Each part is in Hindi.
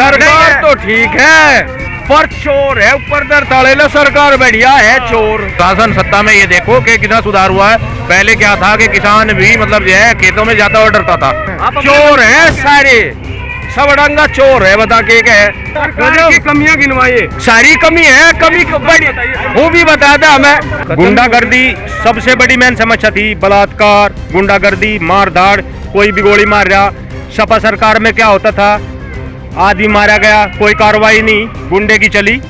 सरकार तो ठीक है पर चोर है, ऊपर दर ताड़ेला सरकार बढ़िया है चोर। शासन सत्ता में ये देखो कि कितना सुधार हुआ है। पहले क्या था कि किसान भी मतलब जो है खेतों में जाता हुआ डरता था। चोर है सारे, सब अड़ंगा चोर है। बता के क्या है की कमियां गिनवाइए, सारी कमी है। कमी बड़ी वो भी बता था हमें। गुंडागर्दी सबसे बड़ी मेन समस्या थी, बलात्कार, गुंडागर्दी, मार धाड़, कोई भी गोली मार रहा। सपा सरकार में क्या होता था, आदमी मारा गया, कोई कार्रवाई नहीं, गुंडे की चली।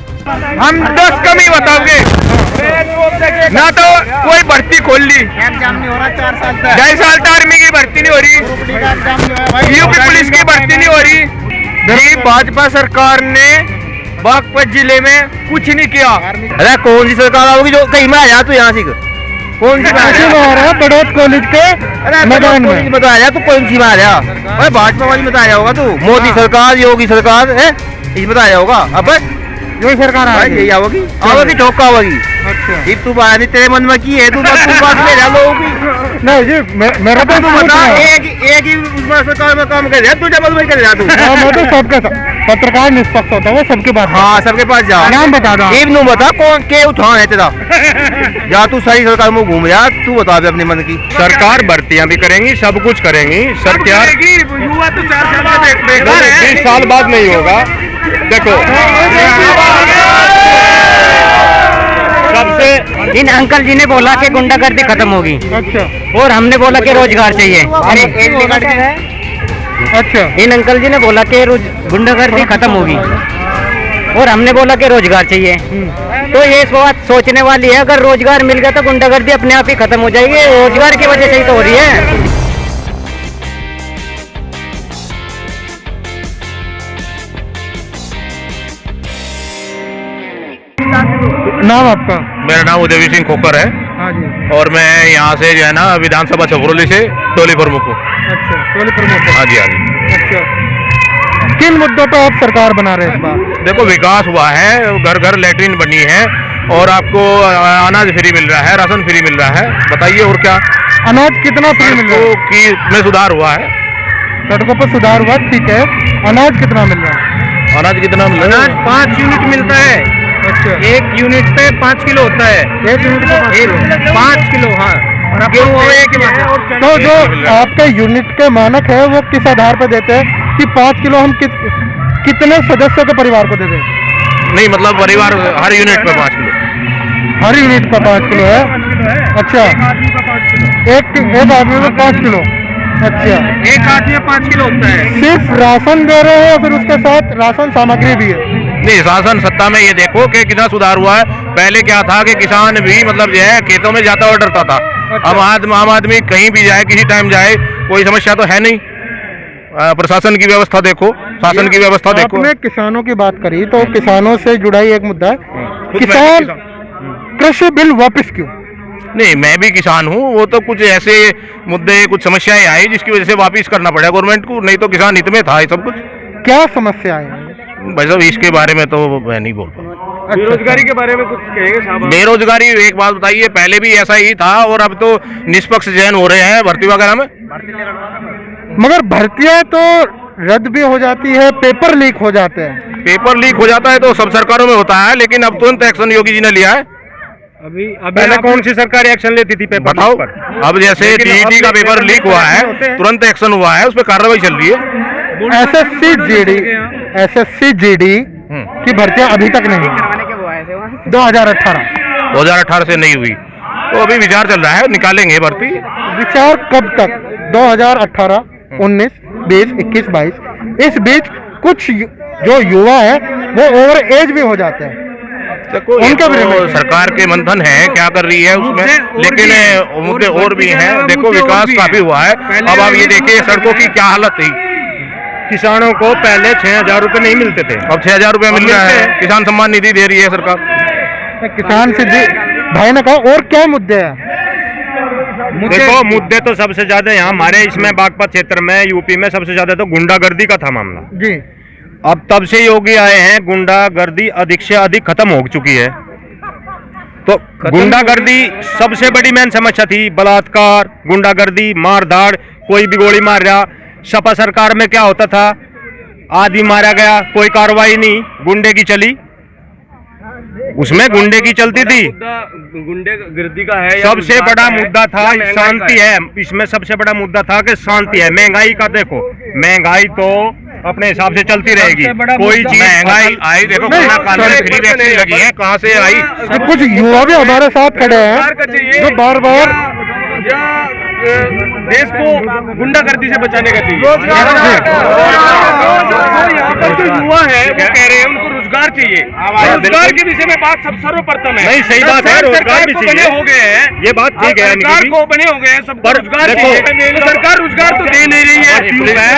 हम 10 कमी बताओगे ना तो कोई भर्ती खोल ली, 2.5 साल तक आर्मी की भर्ती नहीं हो रही, यूपी पुलिस की भर्ती नहीं हो रही। भाजपा सरकार ने बागपत जिले में कुछ नहीं किया। अरे कौन सी सरकार आओगी जो कहीं में आया? तू यहाँ से कौन सी बड़ौद कॉलेज के मैदान में बताया? तू कौन सी में आ रहा? अरे भाजपा वाली बताया होगा तू। मोदी सरकार, योगी सरकार है इस बताया होगा। अब योगी सरकार यही आओगी, आओगी चौका होगी। अच्छा तू बात नहीं, तेरे मन में की है, तू बात ले रहा लोगों की। नहीं जी मेरा तो बता, एक ही सरकार में काम कर रहा, तू डबल में कर रहा तू। मैं तो सबके पत्रकार निष्पक्ष होता है, वो सबके पास। हाँ सबके पास जा, नाम बता दो। एक नू बता कौन के उठान है तेरा। या तू सारी सरकार में घूम रहा, तू बता दे अपने मन की। सरकार भर्तियां भी करेंगी, सब कुछ करेंगी। सरकार युवा तो 4 साल बाद, 20 साल बाद नहीं होगा। देखो सबसे इन अंकल जी ने बोला कि गुंडागर्दी खत्म होगी। अच्छा, और हमने बोला कि रोजगार चाहिए। अच्छा, इन अंकल जी ने बोला कि गुंडागर्दी खत्म होगी और हमने बोला कि रोजगार चाहिए। तो ये बात सोचने वाली है, अगर रोजगार मिल गया तो गुंडागर्दी अपने आप ही खत्म हो जाएगी। रोजगार की वजह से ही तो हो रही है। नाम आपका? मेरा नाम उदयवीर सिंह खोकर है। हाँ जी। और मैं यहाँ से जो है ना विधानसभा छपरोली से टोली प्रमुख हूँ। अच्छा, टोली प्रमुख। हाँ जी, हाँ जी। अच्छा, किन मुद्दों पर आप सरकार बना रहे हैं इस बार? देखो विकास हुआ है, घर घर लैट्रिन बनी है और आपको अनाज फ्री मिल रहा है, राशन फ्री मिल रहा है। बताइए और क्या? अनाज कितना फ्री मिल रहा है? की में सुधार हुआ है, सड़कों पर सुधार हुआ, ठीक है। अनाज कितना मिल रहा है? अनाज कितना मिल रहा है? अनाज 5 यूनिट मिलता है। अच्छा, 1 यूनिट पे 5 किलो होता है। 1 यूनिट पे 5 किलो। हाँ, गेहूँ एक ही। तो जो आपके यूनिट के मानक है वो किस आधार पर देते हैं कि 5 किलो हम कितने सदस्यों के परिवार को देते हैं? नहीं मतलब परिवार हर यूनिट पे 5 किलो, हर यूनिट पर 5 किलो है। अच्छा, एक आदमी में 5 किलो। अच्छा, एक आदमी में 5 किलो होता है। सिर्फ राशन दे रहे हैं, फिर उसके साथ राशन सामग्री भी है? नहीं, शासन सत्ता में ये देखो कि कितना सुधार हुआ है। पहले क्या था कि किसान भी मतलब जो है खेतों में जाता हुआ डरता था। अच्छा। अब आम आदमी कहीं भी जाए, किसी टाइम जाए, कोई समस्या तो है नहीं। प्रशासन की व्यवस्था देखो, शासन की व्यवस्था देखो। आपने किसानों की बात करी तो किसानों से जुड़ा ही एक मुद्दा है, किसान कृषि बिल वापस क्यों? नहीं, मैं भी किसान हूँ। वो तो कुछ ऐसे मुद्दे, कुछ समस्याएं आई जिसकी वजह से वापस करना पड़ा गवर्नमेंट को, नहीं तो किसान हित में था ये सब कुछ। क्या समस्याएं आई भाई साहब? इसके बारे में तो मैं नहीं बोल पाऊँ। बेरोजगारी के बारे में कुछ कहेंगे साहब? बेरोजगारी एक बात बताइए, पहले भी ऐसा ही था और अब तो निष्पक्ष चयन हो रहे हैं भर्ती वगैरह में। मगर भर्तियां तो रद्द भी हो जाती है, पेपर लीक हो जाते हैं। पेपर लीक हो जाता है तो सब सरकारों में होता है, लेकिन अब तुरंत एक्शन योगी जी ने लिया है। अभी पहले कौन सी सरकार एक्शन लेती थी पेपर लीक पर? अब जैसे टीईटी का पेपर लीक हुआ है, तुरंत एक्शन हुआ है, उस पर कार्रवाई चल रही है। एसएससी जीडी की भर्तियां अभी तक नहीं, 2018 से नहीं हुई, तो अभी विचार चल रहा है, निकालेंगे भर्ती। विचार कब तक? 2018, 19, 20, 21, 22, इस बीच कुछ जो युवा है वो ओवर एज भी हो जाते हैं। उनके तो सरकार के मंथन है, क्या कर रही है उसमें, लेकिन मुद्दे और भी हैं। देखो विकास काफी हुआ है। अब आप ये देखिए सड़कों की क्या हालत थी। किसानों को पहले 6,000 रुपए नहीं मिलते थे, अब 6,000 रुपए मिल रहा है। किसान सम्मान निधि दे रही है सरकार। किसान से भाई ने कहा और क्या मुद्दे हैं? देखो मुद्दे तो सबसे ज्यादा यहाँ हमारे इसमें बागपत क्षेत्र में, यूपी में सबसे ज्यादा तो गुंडागर्दी का था मामला जी। अब तब से योगी आए हैं, गुंडागर्दी अधिक से अधिक खत्म हो चुकी है। तो गुंडागर्दी सबसे बड़ी मेन समस्या थी, बलात्कार, गुंडागर्दी, मार धाड़, कोई भी गोली मार रहा। सपा सरकार में क्या होता था, आदमी मारा गया, कोई कार्रवाई नहीं, गुंडे की चली, उसमें गुंडे की चलती थी। गुंडे गिरदी का है, सबसे बड़ा मुद्दा था शांति है, इसमें सबसे बड़ा मुद्दा था कि शांति है। महंगाई का देखो, महंगाई तो अपने हिसाब से चलती रहेगी, कोई चीज महंगाई आई देखो, खाना खाने में फ्री वैक्सीन लगी है, कहाँ से आई? कुछ युवा भी हमारे साथ खड़े हैं जो बार बार देश को गुंडागर्दी से बचाने का चाहिए। यहाँ पर जो युवा है वो कह रहे हैं उनको रोजगार चाहिए, रोजगार के विषय में बात सब सर्वप्रथम है। नहीं, सही बात है, रोजगार भी बने हो गए हैं, ये बात ठीक है, सरकार को बने हो गए हैं, सबको रोजगार चाहिए, तो सरकार रोजगार तो दे नहीं रही है।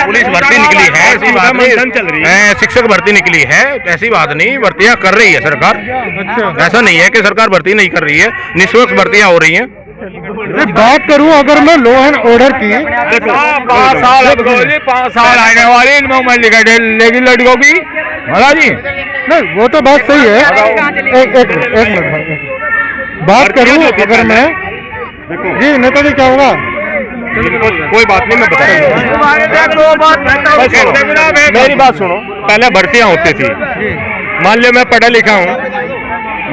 पुलिस भर्ती निकली है, ऐसी बात नहीं चल रही है, शिक्षक भर्ती निकली है, ऐसी बात नहीं, भर्तियां कर रही है सरकार। ऐसा नहीं है कि सरकार भर्ती नहीं कर रही है, निःशुल्क भर्तियां हो रही हैं। बात करूं अगर मैं लॉ एंड ऑर्डर की, देखो 5 साल आने वाले इनमें उम्र लिखा लेकिन लड़कों की महाराज जी नहीं वो तो बात सही है। एक मिनट भाई, बात करूं अगर मैं, जी नेताजी क्या होगा? कोई बात नहीं, मैं बताऊंगा। मेरी बात सुनो, पहले भर्तियां होती थी, मान लो मैं पढ़ा लिखा हूँ,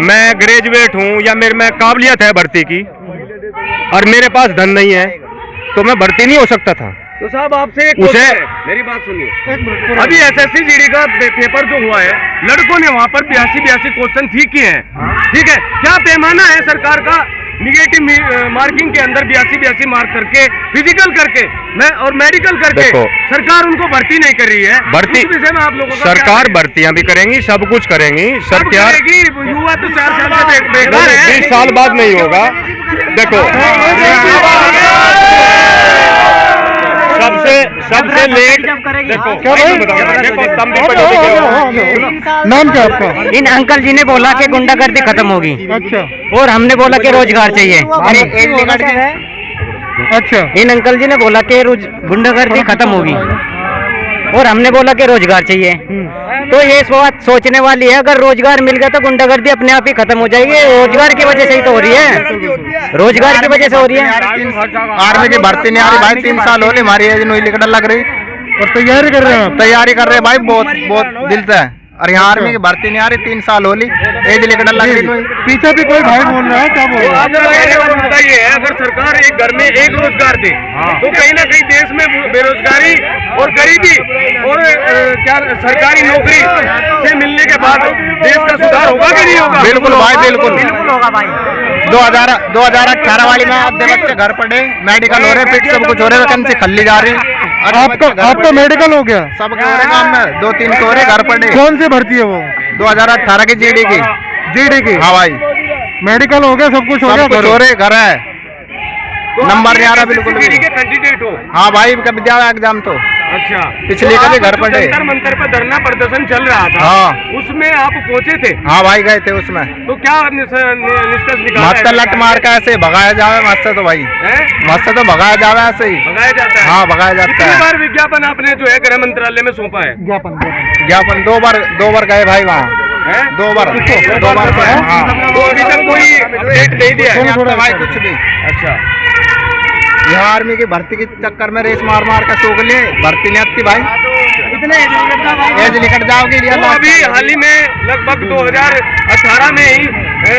मैं ग्रेजुएट हूँ या मेरे में काबिलियत है भर्ती की और मेरे पास धन नहीं है तो मैं भर्ती नहीं हो सकता था। तो साहब आपसे एक उसे मेरी बात सुनिए, अभी एसएससी जीडी का पेपर जो हुआ है, लड़कों ने वहाँ पर 82 क्वेश्चन ठीक किए हैं, ठीक है, क्या पैमाना है सरकार का निगेटिव मार्किंग के अंदर 82 मार्क करके, फिजिकल करके और मेडिकल करके सरकार उनको भर्ती नहीं कर रही है। भर्ती विषय में आप लोगों का सरकार भर्तियां भी करेंगी, सब कुछ करेंगी, सब क्या युवा तो 4 साल से बेकार है, 20 साल बाद नहीं होगा। देखो सबसे लेट, देखो क्या भाई? देखो तुम भी पढ़ोगे। नाम क्या आपका? इन अंकल जी ने बोला कि गुंडागर्दी खत्म होगी, अच्छा और हमने बोला कि रोजगार चाहिए। अच्छा, इन अंकल जी ने बोला कि गुंडागर्दी खत्म होगी और हमने बोला कि रोजगार चाहिए। तो ये बात सोचने वाली है, अगर रोजगार मिल गया तो गुंडागर्दी अपने आप ही खत्म हो जाएगी। रोजगार की वजह से ही तो हो रही है, रोजगार की वजह से हो रही है। आर्मी की भर्ती नहीं आ रही भाई, 3 साल हो गए, हमारी एज नहीं लिखने लग रही और तैयारी कर रहे हैं आप? तैयारी कर रहे हैं भाई, बहुत दिल से, और यहाँ आर्मी की भर्ती नहीं आ रही, 3 साल होली, एज लिखने लग रही। पीछे भी कोई भाई बोल रहा है, क्या बोल रहा है? मुद्दा ये है, अगर सरकार एक घर में एक रोजगार दे तो कहीं ना कहीं देश में बेरोजगारी और गरीबी और क्या सरकारी नौकरी से मिलने के बाद देश का सुधार होगा कि नहीं होगा? बिल्कुल भाई, बिल्कुल होगा भाई। 2018 वाली में आधे बच्चे घर पड़े, मेडिकल हो रहे, फिट सब कुछ हो रहे, वैकेंसी खल्ली जा रही। आपका मेडिकल हो गया? सबके हो रहे काम में, 2-3 हो रहे घर पड़े। कौन सी भर्ती है वो? 2018 की जीडी की। हाँ भाई, मेडिकल हो गया, सब कुछ हो गया, कुछ हो रहे घर है, नंबर नहीं आ रहा बिल्कुल भी। के कैंडिडेट हो? हाँ भाई, कब दिया एग्जाम तो अच्छा, पिछले कभी घर पड़े। जंतर मंतर पर धरना प्रदर्शन चल रहा था, हाँ उसमें आप पहुंचे थे? हाँ भाई गए थे उसमें। तो क्या निष्कर्ष निकाला? मस्त लट मार के ऐसे भगाया जावे मस्त, तो भाई मस्त तो भगाया जावे ऐसे ही, भगाया जाता है। हाँ भगाया जाता कितनी है। बार विज्ञापन आपने जो है गृह मंत्रालय में सौंपा है? ज्ञापन 2 बार गए भाई वहाँ, 2 बार। हाँ, तो अभी तक कोई अपडेट नहीं दिया है भाई कुछ भी। अच्छा, यहाँ आर्मी की भर्ती के चक्कर में रेस मार मार का सोख लिए, भर्ती नहीं आती भाई, एज निकट जाओगी। तो अभी हाल ही में लगभग 2018 में ही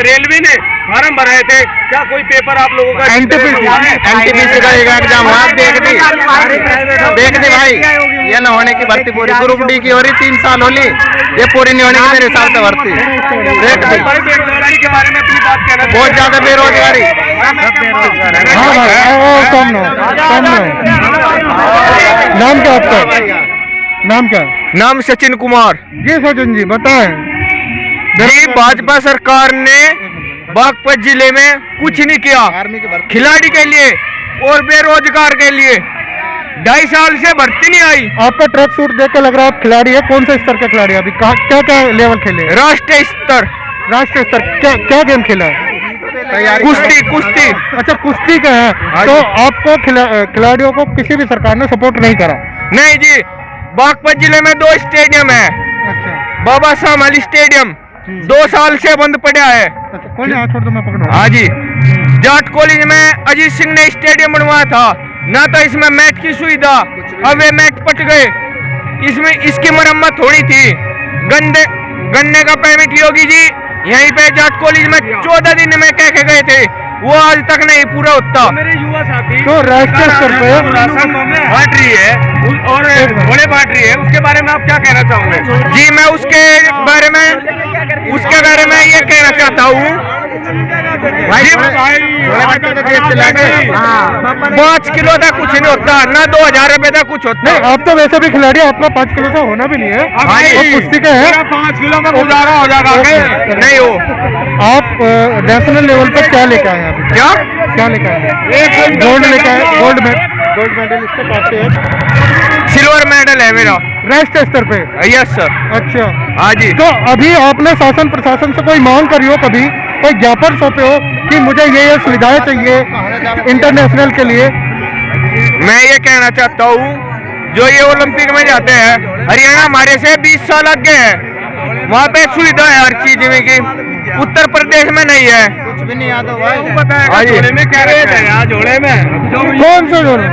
रेलवे ने फार्म भराए थे, क्या कोई पेपर आप लोगों का? एनटीपीसी का एक एग्जाम हुआ, देख दी भाई, ये न होने की भर्ती पूरी ग्रुप डी की हो रही, 3 साल होली, ये पूरी नहीं होने की मेरे हिसाब से भर्ती। देख दी बेरोजगारी के बारे में अपनी बात कहना, बहुत ज्यादा बेरोजगारी। नाम क्या आपका? नाम क्या? नाम सचिन कुमार जी। सचिन जी बताएं। जी, भाजपा सरकार ने बागपत जिले में कुछ नहीं किया खिलाड़ी के लिए और बेरोजगार के लिए, 2.5 साल से भर्ती नहीं आई। आपका ट्रैक सूट देख के लग रहा है आप खिलाड़ी है। कौन से स्तर के खिलाड़ी? अभी क्या क्या लेवल खेले? राष्ट्रीय स्तर। राष्ट्रीय स्तर क्या गेम खेला है? कुश्ती। अच्छा, कुश्ती का है। तो आपको खिलाड़ियों को किसी भी सरकार ने सपोर्ट नहीं करा? नहीं जी, बागपत जिले में 2 स्टेडियम है। अच्छा, बाबा साहब अली स्टेडियम 2 साल से बंद पड़ा है। अच्छा, कोई नहीं, छोड़ दो, मैं पकड़। हाँ जी, जाट कॉलेज में अजीत सिंह ने स्टेडियम बनवाया था, ना तो इसमें मैच की सुविधा, अब वे मैच पट गए इसमें इसकी मरम्मत थोड़ी थी। गन्ने का पेमेंट योगी जी यहीं पे जाट कॉलेज में 14 दिन में कह के गए थे, वो आज तक नहीं पूरा होता। मेरे युवा साथी तो राष्ट्रीय स्तर पे राशन बांट रही है और घोड़े बांट रही है, उसके बारे में आप क्या कहना चाहोगे? जी मैं उसके बारे में ये कहना चाहता हूँ, 5 किलो तक कुछ नहीं होता, ना 2000 रुपए तक कुछ होता नहीं, आप तो वैसे भी खिलाड़ी, आपका 5 किलो से होना भी नहीं है, और कुश्ती का है। 5 किलो में गुजारा हो जाएगा नहीं हो। आप नेशनल लेवल पर क्या लेके आए हैं अभी? क्या लेके आए हैं? गोल्ड लेके आए, गोल्ड मेडल इसके पास से है। सिल्वर मेडल है मेरा राष्ट्रीय स्तर पे। Yes sir. अच्छा, हाँ जी। तो अभी आपने शासन प्रशासन से कोई मांग करी हो, कभी कोई ज्ञापन सौंपे हो कि मुझे ये सुविधाएं चाहिए इंटरनेशनल के लिए? मैं ये कहना चाहता हूँ, जो ये ओलंपिक में जाते हैं, हरियाणा हमारे से 20 साल आगे है, वहाँ पे सुविधा है हर चीज में की, उत्तर प्रदेश में नहीं है। कुछ भी नहीं याद होगा। जोड़े में क्या रहता है यार? जोड़े में कौन सा जोड़े?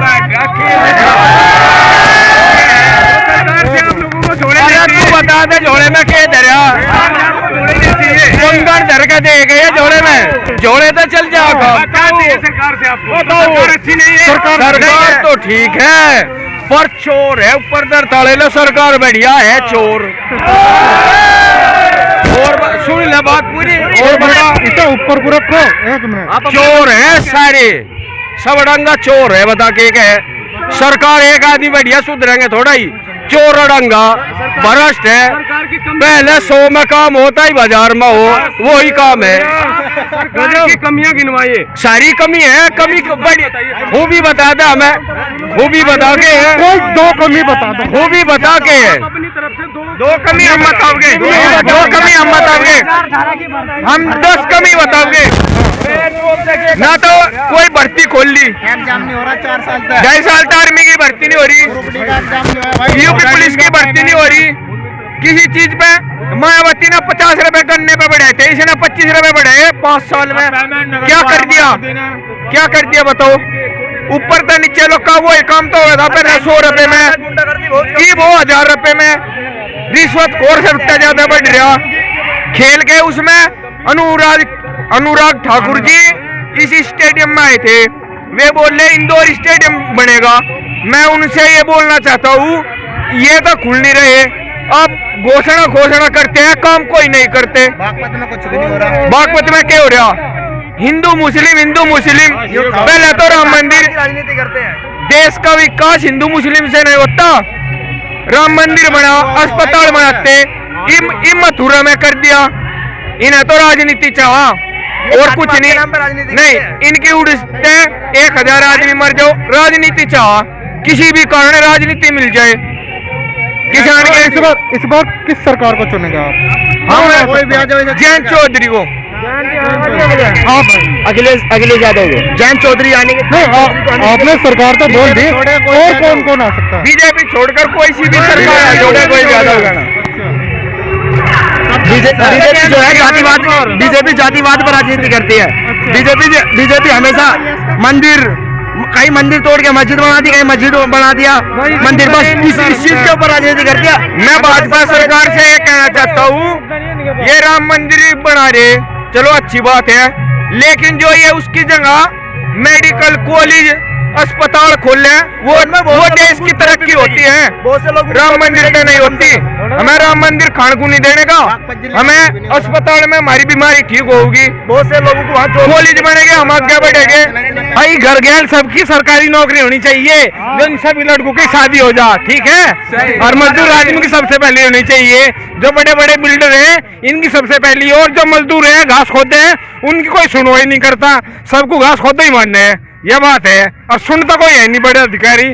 तू बता दे जोड़े में क्या दरिया धर के दे गए जोड़े में, जोड़े तो चल जाएगा। सरकार से आपको सरकार अच्छी नहीं है। सरकार तो ठीक है पर चोर है, ऊपर दर ताले लो, सरकार बढ़िया है चोर। और सुन ले बात पूरी, और बता इतना ऊपर पूरा को एक मिनट, चोर है सारे, सब डंगा चोर है। बता के है सरकार एक आदमी बढ़िया सुधरेंगे थोड़ा ही, चोर अड़ंगा भ्रष्ट है। पहले 100 में काम होता ही बाजार में हो, वही काम है। सरकार की कमियां गिनवाइए। सारी कमी है, कमी बड़ी खूबी बता दे हमें, खूबी बता के है, कोई 2 कमी बता दो। खूबी बता के है। अपनी तरफ से 2 कमी हम बताओगे, 2 कमी हम बताओगे, हम 10 कमी बताओगे ना। तो कोई भर्ती खोल ली, एग्जाम नहीं हो रहा 4 साल तक। 2.5 साल तक आर्मी की भर्ती नहीं हो रही, यूपी पुलिस की भर्ती नहीं हो रही। किसी चीज पे मायावती ने 50 रुपए गन्ने पे बढ़ाए थे, इसने 25 रुपए बढ़ाए 5 साल में। क्या कर दिया, क्या कर दिया बताओ? ऊपर से नीचे लोग का वही काम तो हो था पहले 100 रुपए में, की वो 1000 रुपए में। रिश्वत खोर से उठता ज्यादा बढ़ रहा। खेल के उसमें अनुराग ठाकुर जी इस स्टेडियम में आए थे, वे बोले इंदौर स्टेडियम बनेगा। मैं उनसे ये बोलना चाहता हूँ, ये तो खुल नहीं रहे, अब घोषणा करते हैं, काम कोई नहीं करते। बागपत में कुछ भी नहीं हो रहा। बागपत में क्या हो रहा? हिंदू मुस्लिम। पहले तो राम मंदिर, राजनीति करते हैं। देश का विकास हिंदू मुस्लिम से नहीं होता। राम मंदिर बना, अस्पताल बनाते, इम मथुरा में कर दिया। इन्हें तो राजनीति चाहा और कुछ नहीं। इनकी उड़ते 1000 आदमी मर जाओ, राजनीति चाहा, किसी भी कारण राजनीति मिल जाए। किसान के इस बार किस सरकार को चुनेगा आप? हम जयंत चौधरी को, अखिलेश यादव को। जयंत चौधरी आने के नहीं, आपने सरकार तो बोल दी, और कौन आ सकता है? बीजेपी छोड़कर कोई सी भी सरकार आ जोड़े कोई ज्यादा होगा। बीजेपी जो है जातिवाद पर राजनीति करती है। बीजेपी हमेशा कई मंदिर तोड़ के मस्जिद बना दी, कहीं मस्जिद बना दिया मंदिर, बस इस चीज के ऊपर राजनीति कर दिया। मैं भाजपा सरकार से ये कहना चाहता हूँ, ये राम मंदिर बना रहे, चलो अच्छी बात है, लेकिन जो ये उसकी जगह मेडिकल कॉलेज अस्पताल खोल ले, वो देश की तरक्की होती है, राम मंदिर पे नहीं होती। हमें राम मंदिर खान को नहीं देने का, हमें अस्पताल में हमारी बीमारी ठीक होगी, बहुत से लोगों को वहाँ कॉलेज बनेंगे, हम आगे बढ़ेंगे। भाई घर गैर सबकी सरकारी नौकरी होनी चाहिए, जो इन सभी लड़कों की शादी हो जा, ठीक है। और मजदूर आदमी की सबसे पहले होनी चाहिए, जो बड़े बड़े बिल्डर हैं इनकी सबसे पहली, और जो मजदूर हैं घास खोदते हैं उनकी कोई सुनवाई नहीं करता, सबको घास खोदते ही मानने हैं, यह बात है। और सुनता कोई है नहीं बड़े अधिकारी,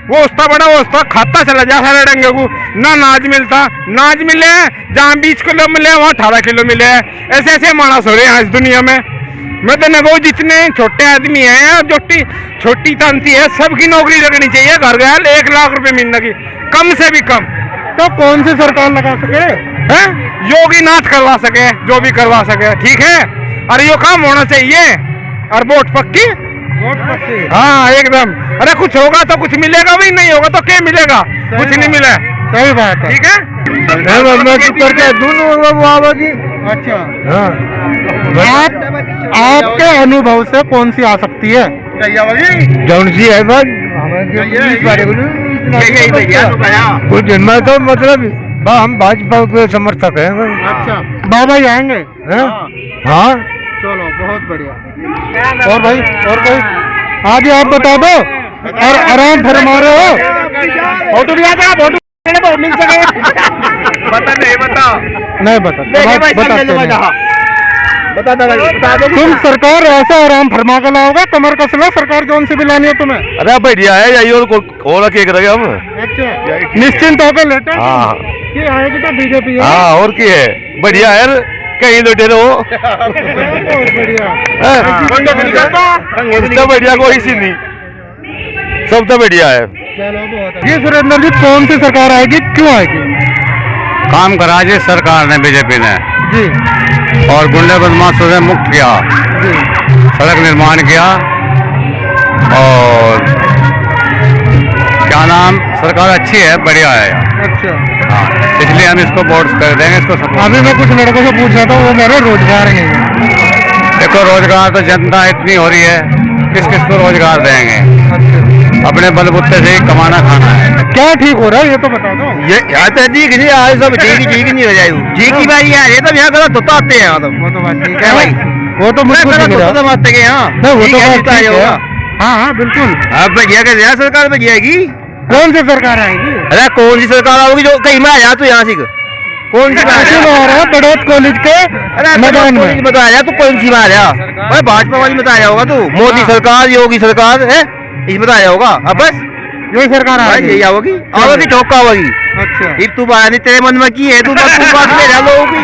वो उसका बड़ा वो उसका खाता चला जा सारे डंगे को, ना अनाज मिलता, नाज मिले जहाँ 20 किलो मिले वहाँ 18 किलो मिले। ऐसे ऐसे मानस हो रहे हैं इस दुनिया में। मैं तो वो जितने छोटे आदमी हैं, जो छोटी तांती है, सबकी नौकरी लगनी चाहिए, घर गया 1 लाख रुपए मिलने की, कम से भी कम। तो कौन सी सरकार लगा सके है? योगी नाथ करवा सके, जो भी करवा सके, ठीक है। और ये काम होना चाहिए, और वोट पक्की, हाँ एकदम। अरे कुछ होगा तो कुछ मिलेगा भी, नहीं होगा तो क्या मिलेगा? कुछ नहीं मिले। सही बात है। ठीक है बाबा जी। अच्छा हाँ। आपके अनुभव से कौन सी आ सकती है? जौन सी है बस कुछ जन्मा तो मतलब हम भाजपा के समर्थक हैं। अच्छा बाबा ही आएंगे? हाँ चलो बहुत बढ़िया। और भाई और कोई आगे आप बता दो और आराम फरमा रहे हो। फोटो भी आता है, फोटो मिल सके बता नहीं बता नहीं बता तुम सरकार ऐसा आराम फरमा कर लाओगे, कमर कस लो, सरकार कौन सी भी लानी है तुम्हें? अरे बढ़िया है यही और केक रहे हम। अच्छा निश्चिंत होकर लेटे हाँ ये आएगी तो बीजेपी है। हाँ और की है बढ़िया है कहीं लेटे रहो। बहुत बढ़िया। इससे बढ़िया कोई सी नहीं, सब तो बढ़िया है। चलो बहुत ये सुरेंद्र जी कौन सी सरकार आएगी, क्यों आएगी? काम करा जी सरकार ने बीजेपी ने जी और गुंडे बदमाशों से मुक्त किया, जी सड़क निर्माण किया और क्या नाम सरकार अच्छी है बढ़िया है। अच्छा हाँ इसलिए हम इसको वोट कर देंगे, इसको सपोर्ट। अभी मैं कुछ लड़कों से पूछ रहा था, वो मेरे रोजगार नहीं है। देखो रोजगार तो जनता इतनी हो रही है, किस किस को रोजगार देंगे? अच्छा अपने बलबूते से ही कमाना खाना है। क्या ठीक हो रहा है ये तो बता दो। ये तो जी की आज सब जी की नहीं हो जाएगी जी की बारी है, ये तो यहाँ गलत होता आते हैं। वो तो बात ठीक क्या है भाई, वो तो मुझको दिख रहा है। तो मारते के यहाँ नहीं वो तो बात ठीक है। हाँ हाँ बिल्कुल। अब भैया का सरकार में जाएगी। कौन सी सरकार आएगी? अरे कौन सी सरकार आओगी जो कहीं में आया तू यहाँ से कौन सी आ रहा है बड़ौद कॉलेज के मैदान में बताया तू कौन सी में आ रहा? भाई भाजपा वाली में आया होगा तू, मोदी सरकार योगी सरकार है इस में आया होगा। अब बस यही सरकार आएगी, यही आओगी आओगी ठोका होगी। अच्छा इब तू बात नहीं तेरे मन में की है, तू बात ले रहा लोगों की।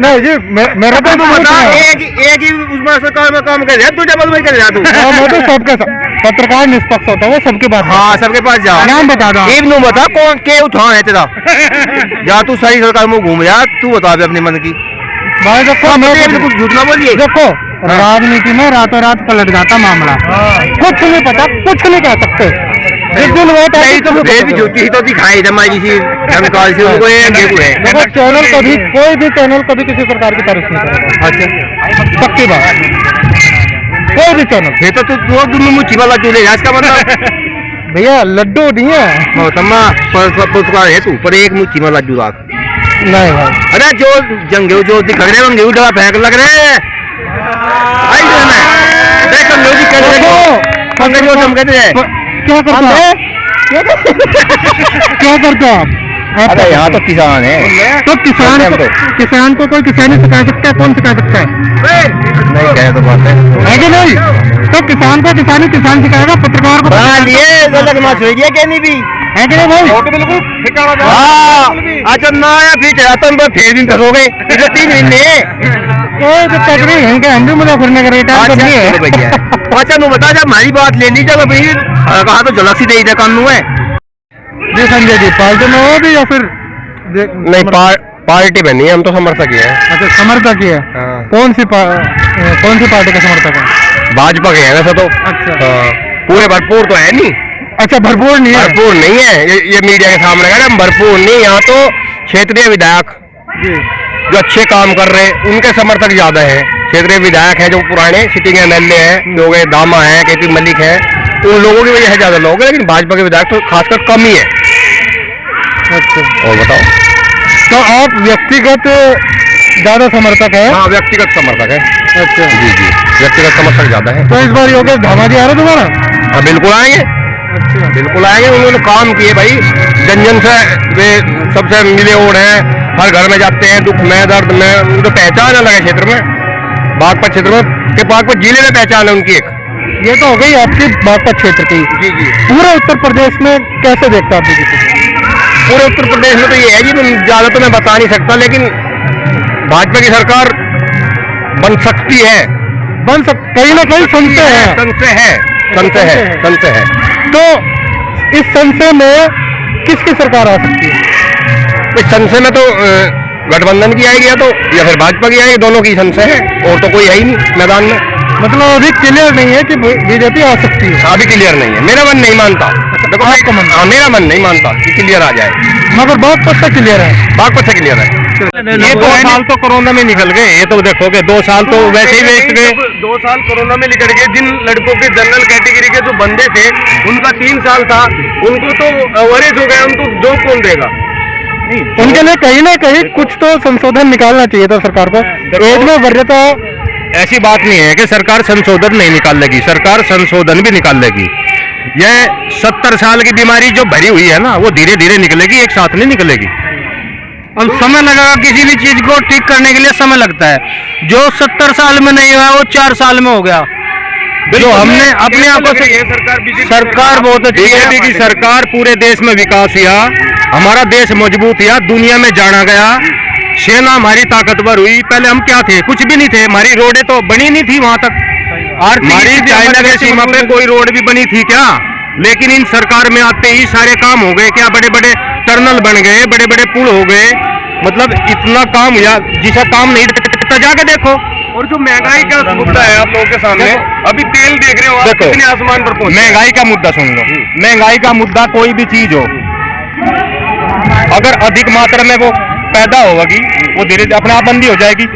नहीं जी मेरा तो बता एक ही उसमें सरकार में काम कर रहा, तू डबल में कर रहा तू। मैं तो सबके पत्रकार निष्पक्ष होता है, वो सबके बात। हाँ सबके पास जा, नाम बता दो। इब नू बता कौन के उठान है तेरा। जा तू सारी सरकार में घूम जा, तू बता दे अपने मन की। भाई देखो मैं कुछ झूठ ना बोलिए। देखो राजनीति में रातों रात पलट जाता मामला, कुछ नहीं पता, कुछ नहीं कह सकते। जिस दिन वोट नहीं तो फिर भी झूठी ही तो दिखाई हमारी किसी धनकाल से उनको ये है। देखो चैनल कभी कोई भी चैनल कभी किसी सरकार की तारीफ नहीं करेगा। अच्छा पक्की बात, कोई भी चैनल। फिर तो तू दोनों मुच्छी वाला चूल्हे इसका मतलब भैया लड्डू नहीं है मोहतरमा है तू पर एक मुच्छी वाला जुड़ा नहीं भाई। अरे जो जंगे जो दिख रहे होंगे उड़ा फेंक लग रहे हैं। आई जो मैं देख कंगे जी कर रहे हो कंगे जो हम कहते हैं क्या करते हैं क्या करते हो आप? अरे यहाँ तो किसान है तो किसान को कोई किसानी सिखा सकता है? कौन सिखा सकता है? नहीं कहे तो बात है कि नहीं? तो किसान को किसान सिखाएगा, पत्रकार को ये गलत बात हुई है कहनी भी है कि नहीं भाई? बिल्कुल हाँ अच्छा ना आया फिर चलाता फिर दिन तक हो गए 3 महीने। कोई दिक्कत नहीं है कि हम भी मुजफ्फरनगर का रिटायर कर लिए। अच्छा तू बता जब हमारी बात लेनी जब भाई कहा तो झलक सी दे दे कानू है जी। संजय जी पार्टी में हो भी या फिर नहीं पार्टी में नहीं, हम तो समर्थक ही है। अच्छा समर्थक ही है। कौन सी पार्टी का समर्थक है? भाजपा के है वैसे तो। अच्छा पूरे भरपूर तो है नहीं। अच्छा भरपूर नहीं है? भरपूर नहीं है, ये मीडिया के सामने कह रहे हम भरपूर नहीं। यहाँ तो क्षेत्रीय विधायक जी जो अच्छे काम कर रहे हैं उनके समर्थक ज्यादा हैं। क्षेत्रीय विधायक है जो पुराने सिटिंग MLA है, जो दामा है, KP मलिक है, उन लोगों की वजह से ज्यादा लोग हैं। लेकिन भाजपा के विधायक तो खासकर कम ही है। अच्छा और बताओ तो आप व्यक्तिगत ज्यादा समर्थक है? हाँ व्यक्तिगत समर्थक है। अच्छा जी जी व्यक्तिगत समर्थक ज्यादा है। तो इस बार योगेश धामा जी आ रहे तुम्हारा? हाँ बिल्कुल आएंगे, अच्छा बिल्कुल आएंगे। उन्होंने काम किए भाई, जन जन से वे सबसे मिले ओढ़ हैं, हर घर में जाते हैं, दुख में दर्द में उनको पहचान अलग है। क्षेत्र में बागपत क्षेत्र में के बागपत जिले में पहचान है उनकी एक। ये तो हो गई आपकी बागपत क्षेत्र की। जी जी पूरे उत्तर प्रदेश में कैसे देखते हैं आप बीजेपी? पूरे उत्तर प्रदेश में तो ये है जी, ज्यादा तो मैं बता नहीं सकता, लेकिन भाजपा की सरकार बन सकती है, कहीं ना कहीं संशय है। संशय है। तो इस संशय में किसकी सरकार आ सकती है? इस संशय में तो गठबंधन की आएगी या फिर भाजपा की आएगी, दोनों की संशय है और तो कोई है ही नहीं मैदान में। मतलब अभी क्लियर नहीं है कि बीजेपी आ सकती है। अभी क्लियर नहीं है, मेरा मन नहीं मानता। देखो आपका मन? हाँ, मेरा मन नहीं मानता कि क्लियर आ जाए। मगर बहुत पद तक क्लियर है। बागपत से क्लियर है। ये 2 साल तो कोरोना में निकल गए, ये तो देखोगे 2 साल तो वैसे ही वेस्ट गए। 2 साल कोरोना में निकल गए। जिन लड़कों के जनरल कैटेगरी के जो बंदे थे उनका 3 साल था, उनको तो अवरेज हो गया, उनको जॉब कौन देगा? उनके लिए कहीं ना कहीं कुछ तो संशोधन निकालना चाहिए था सरकार को। एज में वरीयता ऐसी बात नहीं है कि सरकार संशोधन नहीं निकाल लेगी, सरकार संशोधन भी निकाल लेगी। यह 70 साल की बीमारी जो भरी हुई है ना, वो धीरे धीरे निकलेगी, एक साथ नहीं निकलेगी। और समय लगेगा, किसी भी चीज को ठीक करने के लिए समय लगता है। जो 70 साल में नहीं हुआ वो 4 साल में हो गया। जो हमने अपने आप को सरकार बहुत अच्छी है। बीजेपी की सरकार पूरे देश में विकास हुआ, हमारा देश मजबूत हुआ, दुनिया में जाना गया, सेना हमारी ताकतवर हुई। पहले हम क्या थे? कुछ भी नहीं थे, हमारी रोडें तो बनी नहीं थी वहां तक। हमारी चाइना की सीमा पे कोई रोड भी बनी थी क्या? लेकिन इन सरकार में आते ही सारे काम हो गए। क्या बड़े बड़े टनल बन गए, बड़े बड़े पुल हो गए, मतलब इतना काम हुआ जिसका काम नहीं था। जाके देखो। और जो महंगाई का मुद्दा है आप लोगों के सामने, अभी तेल देख रहे हो आप, कितने आसमान पर पहुंचे। महंगाई का मुद्दा सुन लो। महंगाई का मुद्दा कोई भी चीज हो, अगर अधिक मात्रा में वो पैदा होगी, वो धीरे धीरे अपने आप बंदी हो जाएगी।